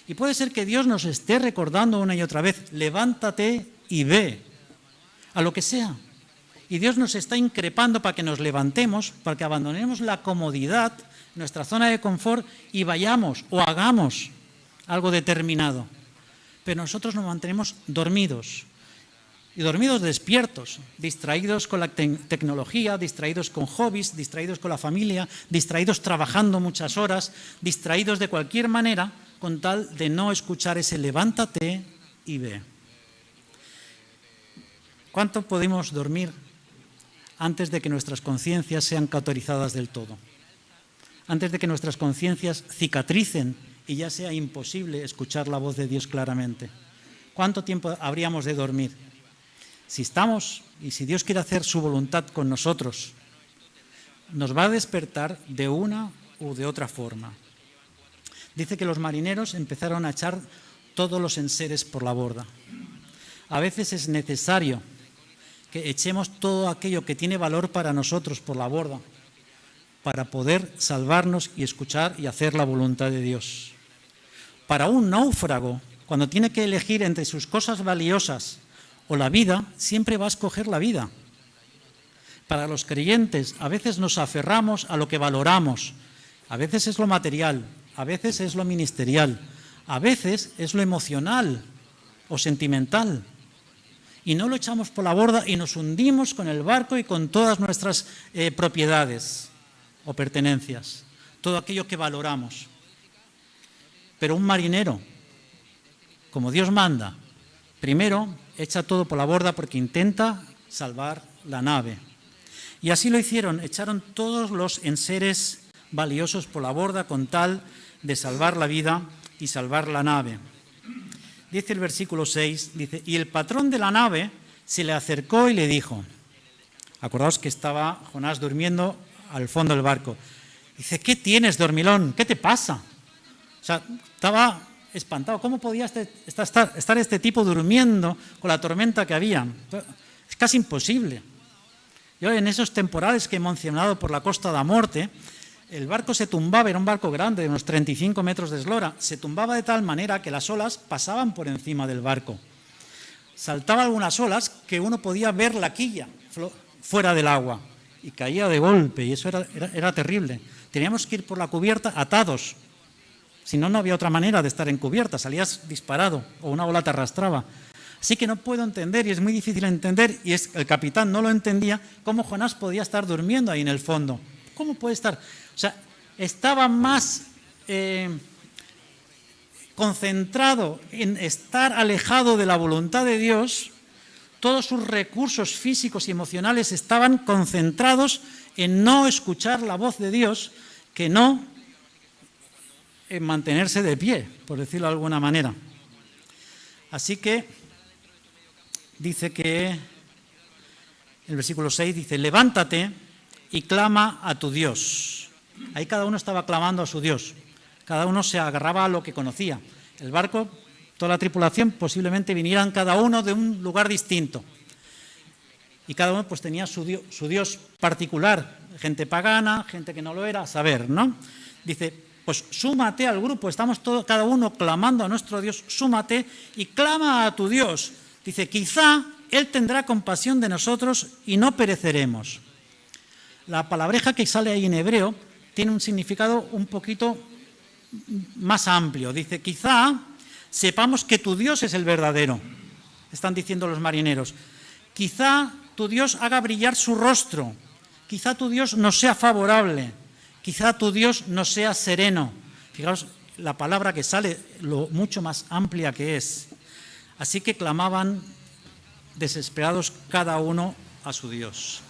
Y puede ser que Dios nos esté recordando una y otra vez, levántate y ve, a lo que sea. Y Dios nos está increpando para que nos levantemos, para que abandonemos la comodidad, nuestra zona de confort y vayamos o hagamos algo determinado. Pero nosotros nos mantenemos dormidos. Y dormidos despiertos, distraídos con la tecnología, distraídos con hobbies, distraídos con la familia, distraídos trabajando muchas horas, distraídos de cualquier manera, con tal de no escuchar ese levántate y ve. ¿Cuánto podemos dormir antes de que nuestras conciencias sean cauterizadas del todo? Antes de que nuestras conciencias cicatricen y ya sea imposible escuchar la voz de Dios claramente. ¿Cuánto tiempo habríamos de dormir? Si estamos y si Dios quiere hacer su voluntad con nosotros, nos va a despertar de una u de otra forma. Dice que los marineros empezaron a echar todos los enseres por la borda. A veces es necesario que echemos todo aquello que tiene valor para nosotros por la borda, para poder salvarnos y escuchar y hacer la voluntad de Dios. Para un náufrago, cuando tiene que elegir entre sus cosas valiosas o la vida, siempre va a escoger la vida. Para los creyentes, a veces nos aferramos a lo que valoramos. A veces es lo material, a veces es lo ministerial, a veces es lo emocional o sentimental. Y no lo echamos por la borda y nos hundimos con el barco y con todas nuestras propiedades o pertenencias, todo aquello que valoramos. Pero un marinero, como Dios manda, primero echa todo por la borda porque intenta salvar la nave. Y así lo hicieron, echaron todos los enseres valiosos por la borda con tal de salvar la vida y salvar la nave. Dice el versículo 6, dice, y el patrón de la nave se le acercó y le dijo, acordaos que estaba Jonás durmiendo al fondo del barco. Dice, ¿qué tienes, dormilón? ¿Qué te pasa? O sea, estaba espantado. ¿Cómo podía estar este tipo durmiendo con la tormenta que había? Es casi imposible. Yo en esos temporales que he mencionado por la Costa da Morte, el barco se tumbaba, era un barco grande de unos 35 metros de eslora, se tumbaba de tal manera que las olas pasaban por encima del barco. Saltaban algunas olas que uno podía ver la quilla fuera del agua y caía de golpe y eso era terrible. Teníamos que ir por la cubierta atados, si no, no había otra manera de estar en cubierta, salías disparado o una ola te arrastraba. Así que no puedo entender, y es muy difícil entender, y el capitán no lo entendía, cómo Jonás podía estar durmiendo ahí en el fondo. ¿Cómo puede estar? O sea, estaba más concentrado en estar alejado de la voluntad de Dios, todos sus recursos físicos y emocionales estaban concentrados en no escuchar la voz de Dios, que no en mantenerse de pie, por decirlo de alguna manera. Así que dice que, el versículo 6 dice, levántate y clama a tu Dios. Ahí cada uno estaba clamando a su Dios, cada uno se agarraba a lo que conocía. El barco, toda la tripulación, posiblemente vinieran cada uno de un lugar distinto. Y cada uno pues tenía su Dios particular, gente pagana, gente que no lo era, a saber, ¿no? Dice, pues súmate al grupo, estamos todos, cada uno clamando a nuestro Dios, súmate y clama a tu Dios. Dice, quizá Él tendrá compasión de nosotros y no pereceremos. La palabreja que sale ahí en hebreo tiene un significado un poquito más amplio. Dice, quizá sepamos que tu Dios es el verdadero, están diciendo los marineros. Quizá tu Dios haga brillar su rostro, quizá tu Dios nos sea favorable, quizá tu Dios nos sea sereno. Fijaos la palabra que sale, lo mucho más amplia que es. Así que clamaban desesperados cada uno a su Dios.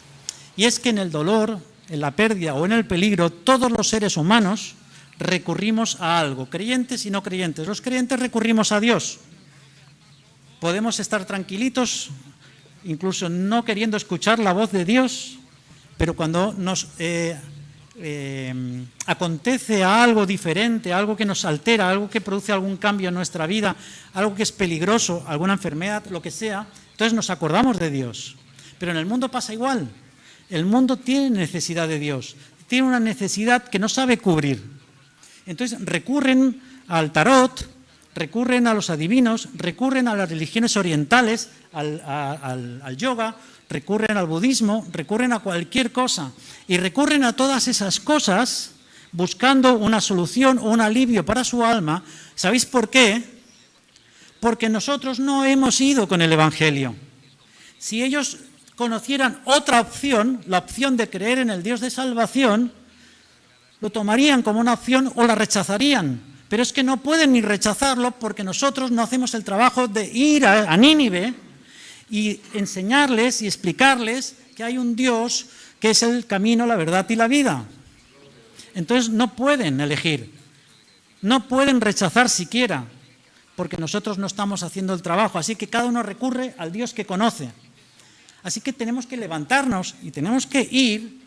Y es que en el dolor, en la pérdida o en el peligro, todos los seres humanos recurrimos a algo, creyentes y no creyentes. Los creyentes recurrimos a Dios. Podemos estar tranquilitos, incluso no queriendo escuchar la voz de Dios, pero cuando nos acontece algo diferente, algo que nos altera, algo que produce algún cambio en nuestra vida, algo que es peligroso, alguna enfermedad, lo que sea, entonces nos acordamos de Dios. Pero en el mundo pasa igual. El mundo tiene necesidad de Dios, tiene una necesidad que no sabe cubrir. Entonces recurren al tarot, recurren a los adivinos, recurren a las religiones orientales, al yoga, recurren al budismo, recurren a cualquier cosa. Y recurren a todas esas cosas buscando una solución o un alivio para su alma. ¿Sabéis por qué? Porque nosotros no hemos ido con el Evangelio. Si ellos conocieran otra opción, la opción de creer en el Dios de salvación, lo tomarían como una opción o la rechazarían. Pero es que no pueden ni rechazarlo porque nosotros no hacemos el trabajo de ir a Nínive y enseñarles y explicarles que hay un Dios que es el camino, la verdad y la vida. Entonces no pueden elegir, no pueden rechazar siquiera, porque nosotros no estamos haciendo el trabajo. Así que cada uno recurre al Dios que conoce. Así que tenemos que levantarnos y tenemos que ir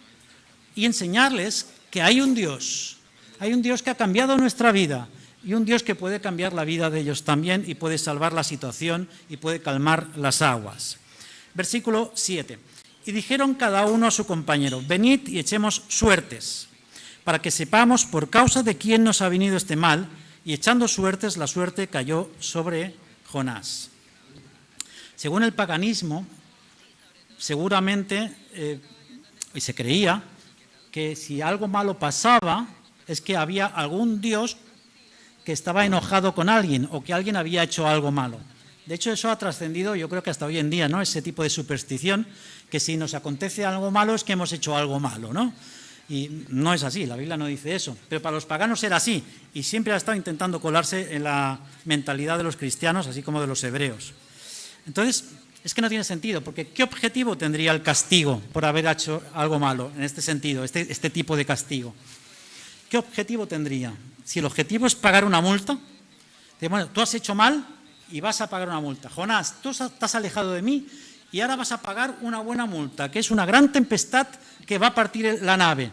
y enseñarles que hay un Dios que ha cambiado nuestra vida y un Dios que puede cambiar la vida de ellos también y puede salvar la situación y puede calmar las aguas. Versículo 7. Y dijeron cada uno a su compañero: venid y echemos suertes, para que sepamos por causa de quién nos ha venido este mal. Y echando suertes, la suerte cayó sobre Jonás. Según el paganismo, seguramente, y se creía, que si algo malo pasaba, es que había algún Dios que estaba enojado con alguien o que alguien había hecho algo malo. De hecho, eso ha trascendido, yo creo que hasta hoy en día, ¿no? Ese tipo de superstición, que si nos acontece algo malo es que hemos hecho algo malo, ¿no? Y no es así, la Biblia no dice eso. Pero para los paganos era así, y siempre ha estado intentando colarse en la mentalidad de los cristianos, así como de los hebreos. Entonces, es que no tiene sentido, porque ¿qué objetivo tendría el castigo por haber hecho algo malo, en este sentido, este tipo de castigo? ¿Qué objetivo tendría? Si el objetivo es pagar una multa, bueno, tú has hecho mal y vas a pagar una multa. Jonás, tú te has alejado de mí y ahora vas a pagar una buena multa, que es una gran tempestad que va a partir la nave.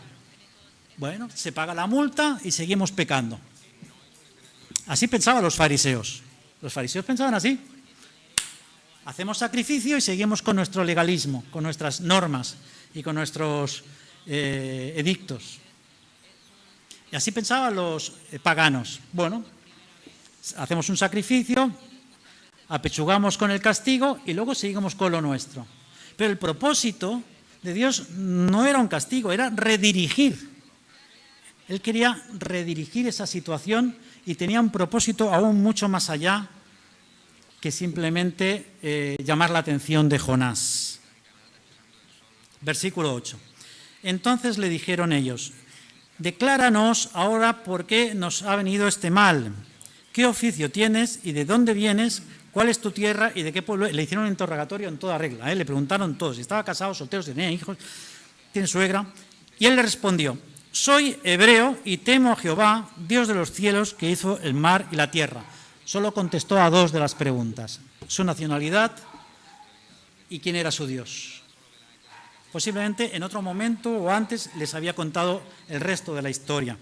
Bueno, se paga la multa y seguimos pecando. Así pensaban los fariseos. Los fariseos pensaban así. Hacemos sacrificio y seguimos con nuestro legalismo, con nuestras normas y con nuestros edictos. Y así pensaban los paganos. Bueno, hacemos un sacrificio, apechugamos con el castigo y luego seguimos con lo nuestro. Pero el propósito de Dios no era un castigo, era redirigir. Él quería redirigir esa situación y tenía un propósito aún mucho más allá que simplemente llamar la atención de Jonás. Versículo 8. Entonces le dijeron ellos: decláranos ahora por qué nos ha venido este mal. ¿Qué oficio tienes y de dónde vienes? ¿Cuál es tu tierra y de qué pueblo? Le hicieron un interrogatorio en toda regla, le preguntaron todos si estaba casado, soltero, si tenía hijos, tiene suegra. Y él le respondió: soy hebreo y temo a Jehová, Dios de los cielos, que hizo el mar y la tierra. Solo contestó a dos de las preguntas: su nacionalidad y quién era su Dios. Posiblemente en otro momento o antes les había contado el resto de la historia.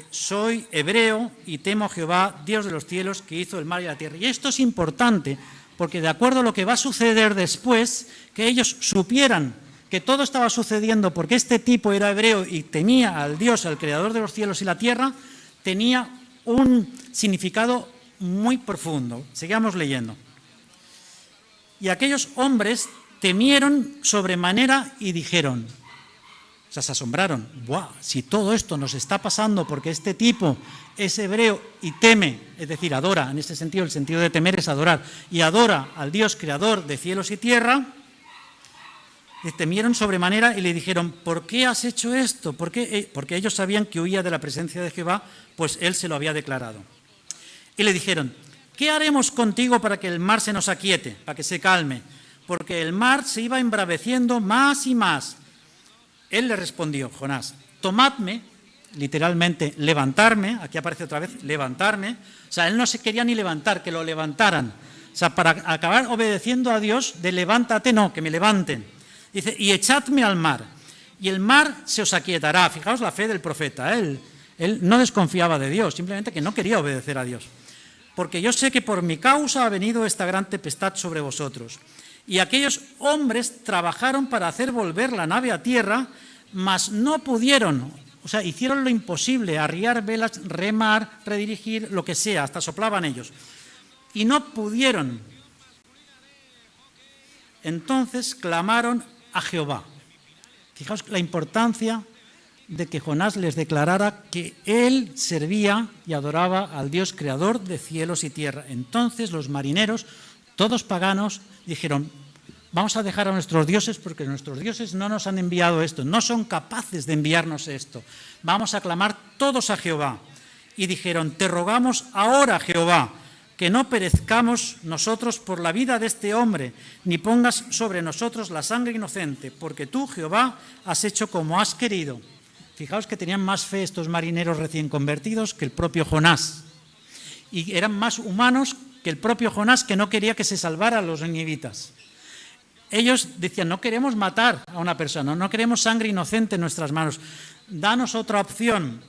Soy hebreo y temo a Jehová, Dios de los cielos, que hizo el mar y la tierra. Y esto es importante porque de acuerdo a lo que va a suceder después, que ellos supieran que todo estaba sucediendo porque este tipo era hebreo y temía al Dios, al creador de los cielos y la tierra, tenía un significado muy profundo. Sigamos leyendo. Y aquellos hombres temieron sobremanera y dijeron, o sea, se asombraron: ¡buah! Si todo esto nos está pasando porque este tipo es hebreo y teme, es decir, adora, en este sentido, el sentido de temer es adorar, y adora al Dios creador de cielos y tierra, le temieron sobremanera y le dijeron: ¿por qué has hecho esto? ¿Por qué? Porque ellos sabían que huía de la presencia de Jehová, pues él se lo había declarado. Y le dijeron: ¿qué haremos contigo para que el mar se nos aquiete, para que se calme? Porque el mar se iba embraveciendo más y más. Él le respondió, Jonás, tomadme, literalmente levantarme, aquí aparece otra vez, levantarme. O sea, él no se quería ni levantar, que lo levantaran. O sea, para acabar obedeciendo a Dios, de levántate, no, que me levanten. Dice, y echadme al mar, y el mar se os aquietará. Fijaos la fe del profeta, él no desconfiaba de Dios, simplemente que no quería obedecer a Dios. Porque yo sé que por mi causa ha venido esta gran tempestad sobre vosotros. Y aquellos hombres trabajaron para hacer volver la nave a tierra, mas no pudieron. O sea, hicieron lo imposible, arriar velas, remar, redirigir, lo que sea, hasta soplaban ellos. Y no pudieron. Entonces clamaron a Jehová. Fijaos la importancia de que Jonás les declarara que él servía y adoraba al Dios creador de cielos y tierra. Entonces los marineros, todos paganos, dijeron, vamos a dejar a nuestros dioses porque nuestros dioses no nos han enviado esto, no son capaces de enviarnos esto. Vamos a clamar todos a Jehová. Y dijeron, te rogamos ahora, Jehová, que no perezcamos nosotros por la vida de este hombre, ni pongas sobre nosotros la sangre inocente, porque tú, Jehová, has hecho como has querido. Fijaos que tenían más fe estos marineros recién convertidos que el propio Jonás. Y eran más humanos que el propio Jonás, que no quería que se salvara a los ninivitas. Ellos decían, no queremos matar a una persona, no queremos sangre inocente en nuestras manos. Danos otra opción.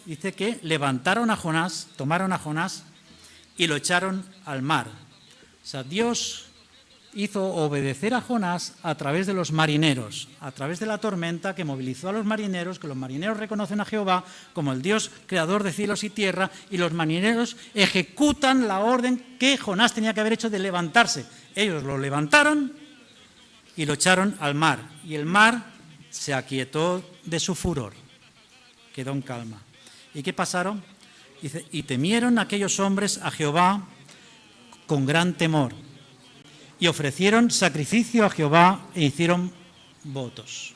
Dice que levantaron a Jonás, tomaron a Jonás y lo echaron al mar. O sea, Dios hizo obedecer a Jonás a través de los marineros, a través de la tormenta que movilizó a los marineros, que los marineros reconocen a Jehová como el Dios creador de cielos y tierra, y los marineros ejecutan la orden que Jonás tenía que haber hecho de levantarse. Ellos lo levantaron y lo echaron al mar, y el mar se aquietó de su furor, quedó en calma. ¿Y qué pasaron? Dice, y temieron aquellos hombres a Jehová con gran temor, y ofrecieron sacrificio a Jehová e hicieron votos.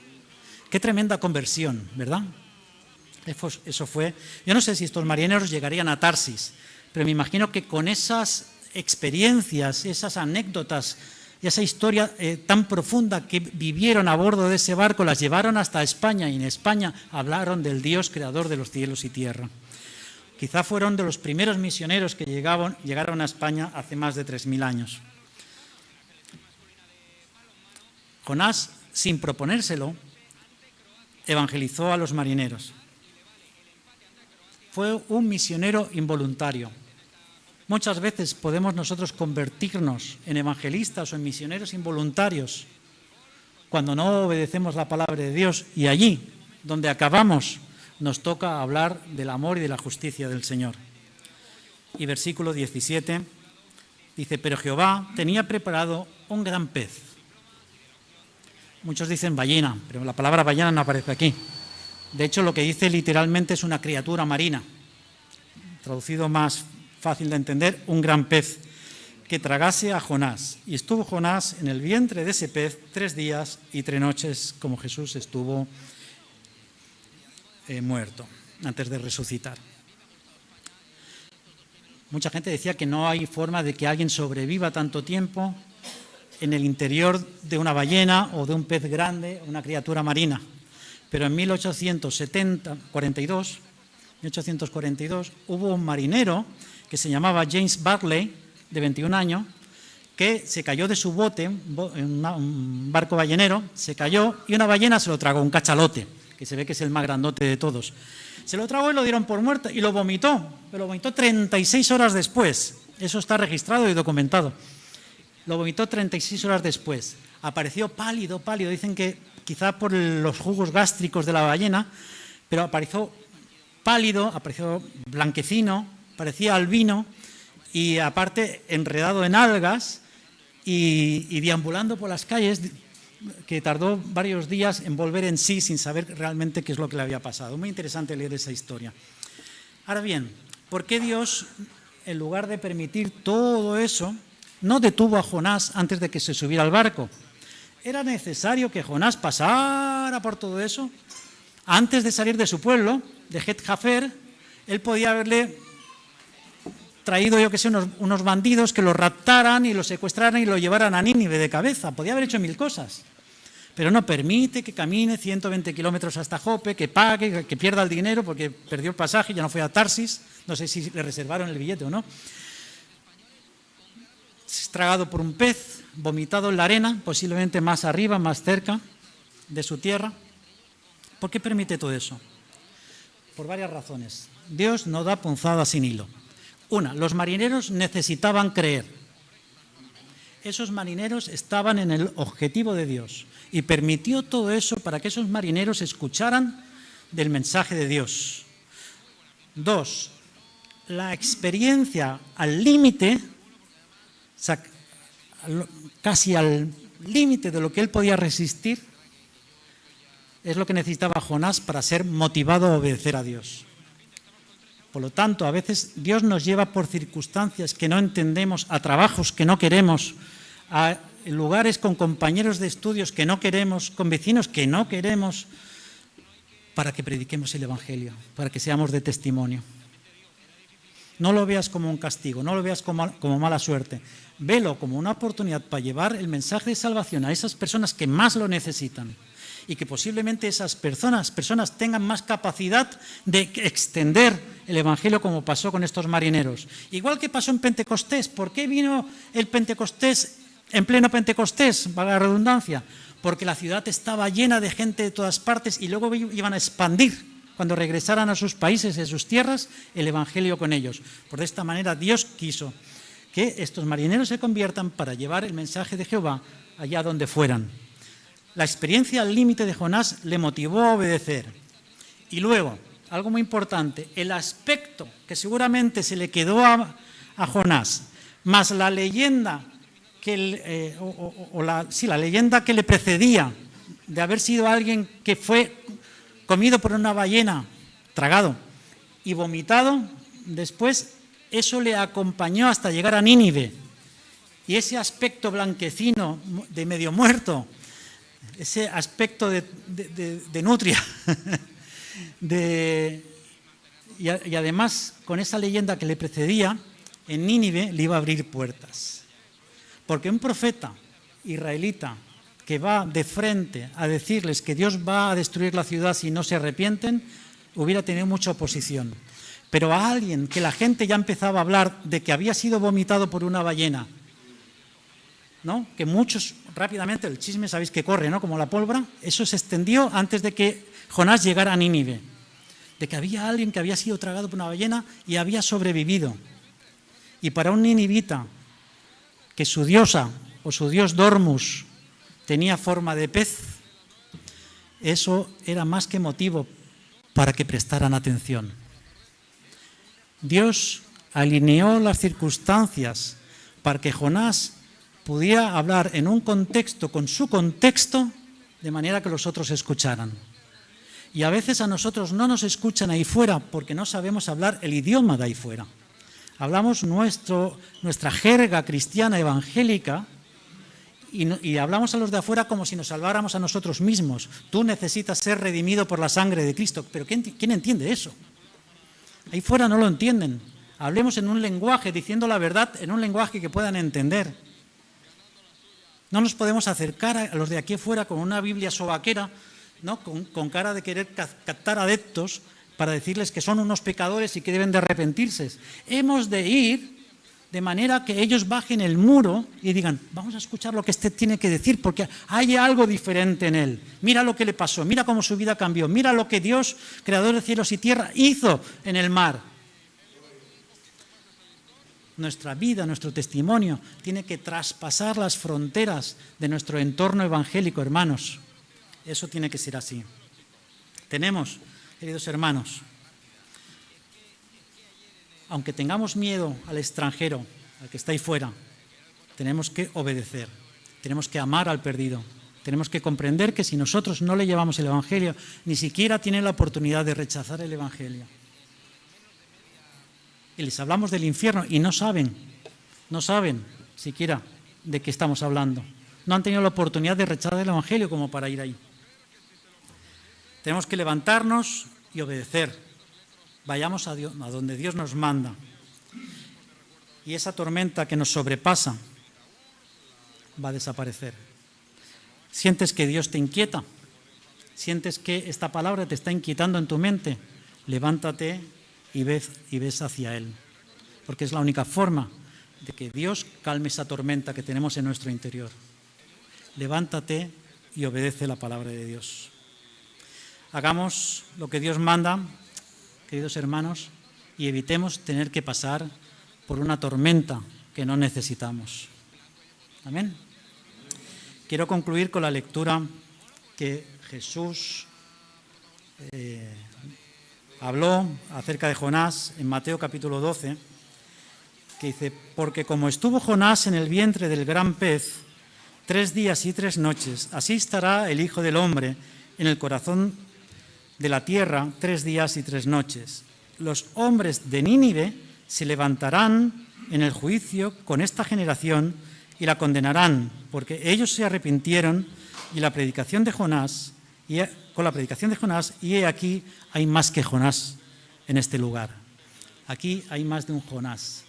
Qué tremenda conversión, ¿verdad? Eso fue. Yo no sé si estos marineros llegarían a Tarsis, pero me imagino que con esas experiencias, esas anécdotas y esa historia tan profunda que vivieron a bordo de ese barco, las llevaron hasta España, y en España hablaron del Dios creador de los cielos y tierra. Quizá fueron de los primeros misioneros que llegaron a España hace más de 3000 años. Jonás, sin proponérselo, evangelizó a los marineros. Fue un misionero involuntario. Muchas veces podemos nosotros convertirnos en evangelistas o en misioneros involuntarios cuando no obedecemos la palabra de Dios, y allí, donde acabamos, nos toca hablar del amor y de la justicia del Señor. Y versículo 17 dice, pero Jehová tenía preparado un gran pez. Muchos dicen ballena, pero la palabra ballena no aparece aquí. De hecho, lo que dice literalmente es una criatura marina. Traducido más fácil de entender, un gran pez que tragase a Jonás. Y estuvo Jonás en el vientre de ese pez 3 días y 3 noches, como Jesús estuvo muerto, antes de resucitar. Mucha gente decía que no hay forma de que alguien sobreviva tanto tiempo en el interior de una ballena o de un pez grande, una criatura marina. Pero en 1842 hubo un marinero que se llamaba James Bartley, de 21 años, que se cayó de su bote, en un barco ballenero, se cayó y una ballena se lo tragó, un cachalote, que se ve que es el más grandote de todos. Se lo tragó y lo dieron por muerto y lo vomitó, pero lo vomitó 36 horas después. Eso está registrado y documentado. Lo vomitó 36 horas después. Apareció pálido, dicen que quizá por los jugos gástricos de la ballena, pero apareció pálido, apareció blanquecino, parecía albino y aparte enredado en algas y deambulando por las calles, que tardó varios días en volver en sí sin saber realmente qué es lo que le había pasado. Muy interesante leer esa historia. Ahora bien, ¿por qué Dios, en lugar de permitir todo eso, no detuvo a Jonás antes de que se subiera al barco? ¿Era necesario que Jonás pasara por todo eso? Antes de salir de su pueblo, de Het-Jafer, él podía haberle traído, yo que sé, unos bandidos que lo raptaran y lo secuestraran y lo llevaran a Nínive de cabeza. Podía haber hecho 1000 cosas. pero no permite que camine 120 kilómetros hasta Jope, que pague, que pierda el dinero porque perdió el pasaje, ya no fue a Tarsis, no sé si le reservaron el billete o no. Es tragado por un pez, vomitado en la arena, posiblemente más arriba, más cerca de su tierra. ¿Por qué permite todo eso? Por varias razones. Dios no da punzada sin hilo. Una, los marineros necesitaban creer. Esos marineros estaban en el objetivo de Dios y permitió todo eso para que esos marineros escucharan del mensaje de Dios. Dos, la experiencia al límite, casi al límite de lo que él podía resistir, es lo que necesitaba Jonás para ser motivado a obedecer a Dios. Por lo tanto, a veces Dios nos lleva por circunstancias que no entendemos, a trabajos que no queremos, a lugares con compañeros de estudios que no queremos, con vecinos que no queremos, para que prediquemos el Evangelio, para que seamos de testimonio. No lo veas como un castigo, no lo veas como mala suerte. Velo como una oportunidad para llevar el mensaje de salvación a esas personas que más lo necesitan. Y que posiblemente esas personas tengan más capacidad de extender el Evangelio como pasó con estos marineros. Igual que pasó en Pentecostés. ¿Por qué vino el Pentecostés en pleno Pentecostés, valga la redundancia? Porque la ciudad estaba llena de gente de todas partes y luego iban a expandir, cuando regresaran a sus países y a sus tierras, el Evangelio con ellos. Por esta manera Dios quiso que estos marineros se conviertan para llevar el mensaje de Jehová allá donde fueran. La experiencia al límite de Jonás le motivó a obedecer. Y luego, algo muy importante, el aspecto que seguramente se le quedó a Jonás, más la leyenda la leyenda que le precedía de haber sido alguien que fue comido por una ballena, tragado y vomitado, después eso le acompañó hasta llegar a Nínive. Y ese aspecto blanquecino de medio muerto, ese aspecto de nutria, y además con esa leyenda que le precedía, en Nínive le iba a abrir puertas. Porque un profeta israelita que va de frente a decirles que Dios va a destruir la ciudad si no se arrepienten, hubiera tenido mucha oposición. Pero a alguien que la gente ya empezaba a hablar de que había sido vomitado por una ballena, ¿no? Que muchos rápidamente, el chisme sabéis que corre, ¿no? Como la pólvora, eso se extendió antes de que Jonás llegara a Nínive, de que había alguien que había sido tragado por una ballena y había sobrevivido. Y para un ninivita, que su diosa o su dios Dormus tenía forma de pez, eso era más que motivo para que prestaran atención. Dios alineó las circunstancias para que Jonás pudiera hablar en un contexto, con su contexto, de manera que los otros escucharan. Y a veces a nosotros no nos escuchan ahí fuera porque no sabemos hablar el idioma de ahí fuera. Hablamos nuestra jerga cristiana evangélica y hablamos a los de afuera como si nos salváramos a nosotros mismos. Tú necesitas ser redimido por la sangre de Cristo. ¿Pero quién entiende eso? Ahí fuera no lo entienden. Hablemos en un lenguaje, diciendo la verdad en un lenguaje que puedan entender. No nos podemos acercar a los de aquí afuera con una Biblia sobaquera, ¿no? con cara de querer captar adeptos para decirles que son unos pecadores y que deben de arrepentirse. Hemos de ir de manera que ellos bajen el muro y digan, vamos a escuchar lo que este tiene que decir, porque hay algo diferente en él. Mira lo que le pasó, mira cómo su vida cambió, mira lo que Dios, creador de cielos y tierra, hizo en el mar. Nuestra vida, nuestro testimonio, tiene que traspasar las fronteras de nuestro entorno evangélico, hermanos. Eso tiene que ser así. Tenemos, queridos hermanos, aunque tengamos miedo al extranjero, al que está ahí fuera, tenemos que obedecer, tenemos que amar al perdido, tenemos que comprender que si nosotros no le llevamos el Evangelio, ni siquiera tienen la oportunidad de rechazar el Evangelio. Y les hablamos del infierno y no saben siquiera de qué estamos hablando. No han tenido la oportunidad de rechazar el Evangelio como para ir ahí. Tenemos que levantarnos y obedecer. Vayamos a donde Dios nos manda. Y esa tormenta que nos sobrepasa va a desaparecer. Sientes que Dios te inquieta, sientes que esta palabra te está inquietando en tu mente, levántate y ves hacia Él, porque es la única forma de que Dios calme esa tormenta que tenemos en nuestro interior. Levántate y obedece la palabra de Dios. Hagamos lo que Dios manda, queridos hermanos, y evitemos tener que pasar por una tormenta que no necesitamos. Amén. Quiero concluir con la lectura que Jesús habló acerca de Jonás en Mateo capítulo 12, que dice: porque como estuvo Jonás en el vientre del gran pez 3 días y 3 noches, así estará el Hijo del Hombre en el corazón de la tierra 3 días y 3 noches. Los hombres de Nínive se levantarán en el juicio con esta generación y la condenarán, porque ellos se arrepintieron con la predicación de Jonás, y he aquí hay más que Jonás en este lugar. Aquí hay más de un Jonás.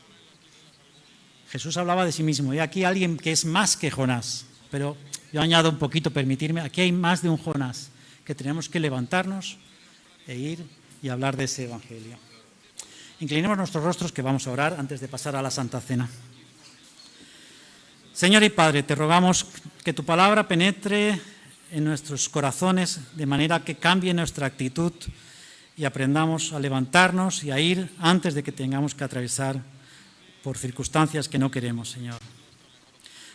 Jesús hablaba de sí mismo, y aquí hay alguien que es más que Jonás, pero yo añado un poquito, permitirme, aquí hay más de un Jonás, que tenemos que levantarnos e ir y hablar de ese evangelio. Inclinemos nuestros rostros, que vamos a orar antes de pasar a la Santa Cena. Señor y Padre, te rogamos que tu palabra penetre en nuestros corazones de manera que cambie nuestra actitud y aprendamos a levantarnos y a ir antes de que tengamos que atravesar por circunstancias que no queremos, Señor.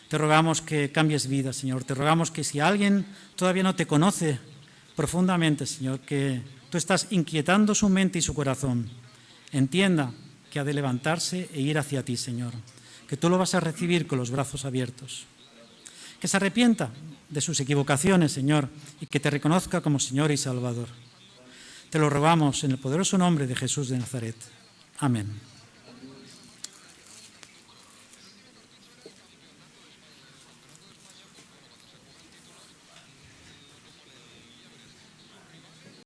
Te rogamos que cambies vidas, Señor. Te rogamos que si alguien todavía no te conoce profundamente, Señor, que tú estás inquietando su mente y su corazón, entienda que ha de levantarse e ir hacia ti, Señor, que tú lo vas a recibir con los brazos abiertos. Que se arrepienta de sus equivocaciones, Señor, y que te reconozca como Señor y Salvador. Te lo rogamos en el poderoso nombre de Jesús de Nazaret. Amén.